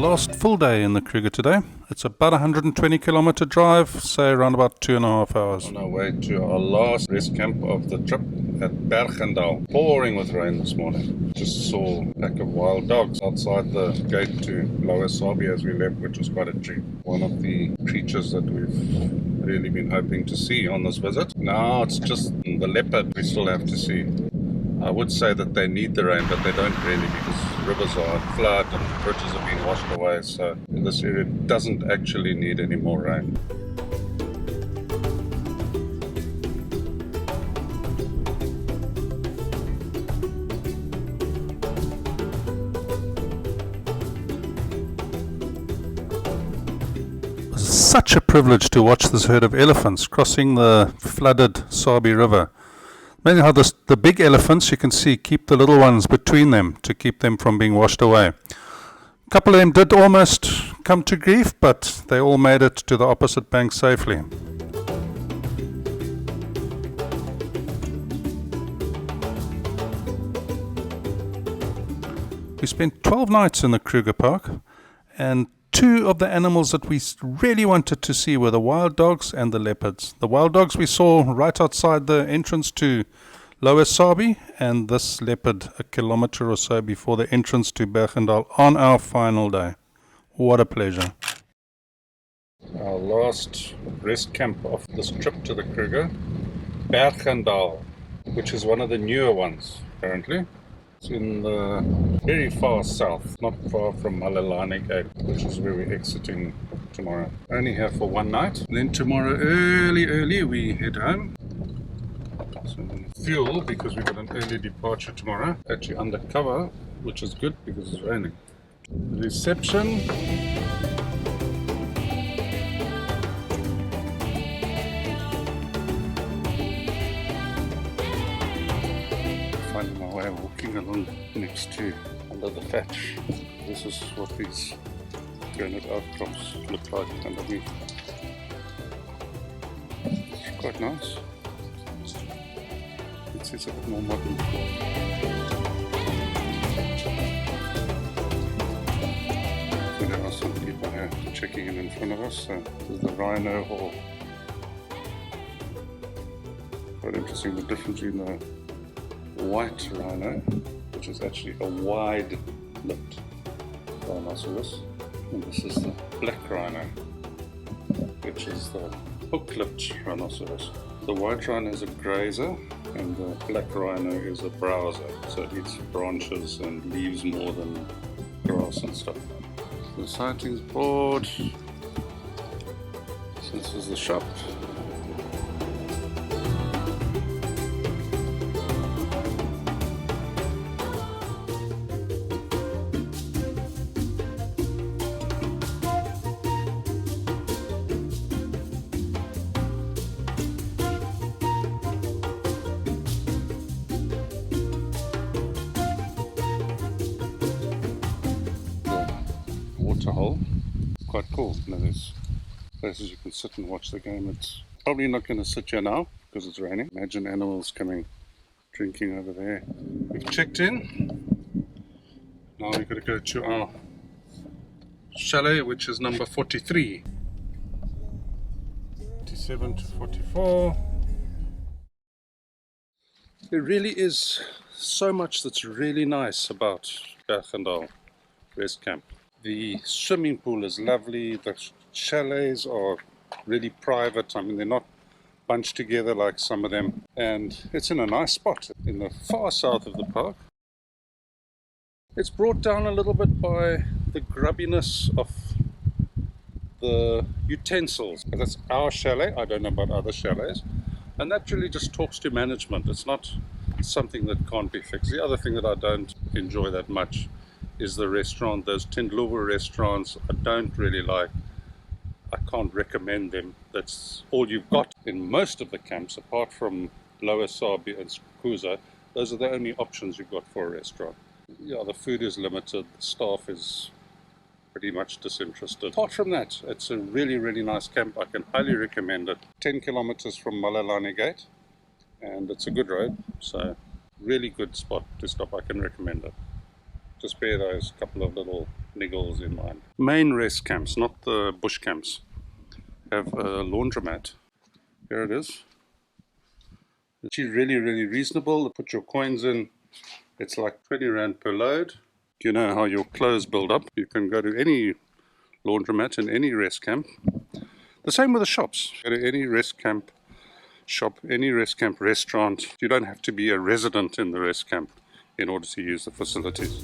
last full day in the Kruger today. It's about 120 kilometre drive, say around about 2.5 hours. On our way to our last rest camp of the trip at Berg En Dal. Pouring with rain this morning. Just saw a pack of wild dogs outside the gate to Lower Sabie as we left, which was quite a treat. One of the creatures that we've really been hoping to see on this visit. Now it's just the leopard we still have to see. I would say that they need the rain, but they don't really, because rivers are at flood and bridges have been washed away, so this area doesn't actually need any more rain. Such a privilege to watch this herd of elephants crossing the flooded Sabie River. Amazing how the big elephants, you can see, keep the little ones between them to keep them from being washed away. A couple of them did almost come to grief, but they all made it to the opposite bank safely. We spent 12 nights in the Kruger Park, and two of the animals that we really wanted to see were the wild dogs and the leopards. The wild dogs we saw right outside the entrance to Lower Sabie, and this leopard a kilometre or so before the entrance to Berg En Dal on our final day. What a pleasure. Our last rest camp of this trip to the Kruger, Berg En Dal, which is one of the newer ones apparently. It's in the very far south, not far from Malelane Gate, which is where we're exiting tomorrow. Only here for one night. And then tomorrow early we head home. So fuel, because we've got an early departure tomorrow. Actually undercover, which is good because it's raining. Reception. Finding my way walking along next to under the thatch. This is what these granite outcrops look like underneath. It's quite nice. It's a bit more modern. So there are some people here checking in front of us. This is the rhino hall. Quite interesting, the difference between the white rhino, which is actually a wide-lipped rhinoceros, and this is the black rhino, which is the hook-lipped rhinoceros. The white rhino is a grazer and the black rhino is a browser, so it eats branches and leaves more than grass and stuff. The sightings board. So this is the shop. Water hole, quite cool. Now there's places you can sit and watch the game. It's probably not going to sit here now because it's raining. Imagine animals coming, drinking over there. We've checked in. Now we've got to go to our chalet, which is number 43. 47 to 44. There really is so much that's really nice about Berg En Dal Rest Camp. The swimming pool is lovely, the chalets are really private, I mean they're not bunched together like some of them, and it's in a nice spot in the far south of the park. It's brought down a little bit by the grubbiness of the utensils. That's our chalet, I don't know about other chalets, and that really just talks to management. It's not something that can't be fixed. The other thing that I don't enjoy that much is the restaurant. Those Tindlover restaurants I don't really like. I can't recommend them. That's all you've got in most of the camps, apart from Lower Sabie and Kruger. Those are the only options you've got for a restaurant. Yeah, the food is limited, the staff is pretty much disinterested. Apart from that, it's a really, really nice camp. I can highly recommend it. 10 kilometers from Malelane Gate, and it's a good road, so really good spot to stop. I can recommend it. Just bear those couple of little niggles in mind. Main rest camps, not the bush camps, have a laundromat. Here it is. It's really, really reasonable. You put your coins in. It's like 20 Rand per load. You know how your clothes build up. You can go to any laundromat in any rest camp. The same with the shops. Go to any rest camp shop, any rest camp restaurant. You don't have to be a resident in the rest camp in order to use the facilities.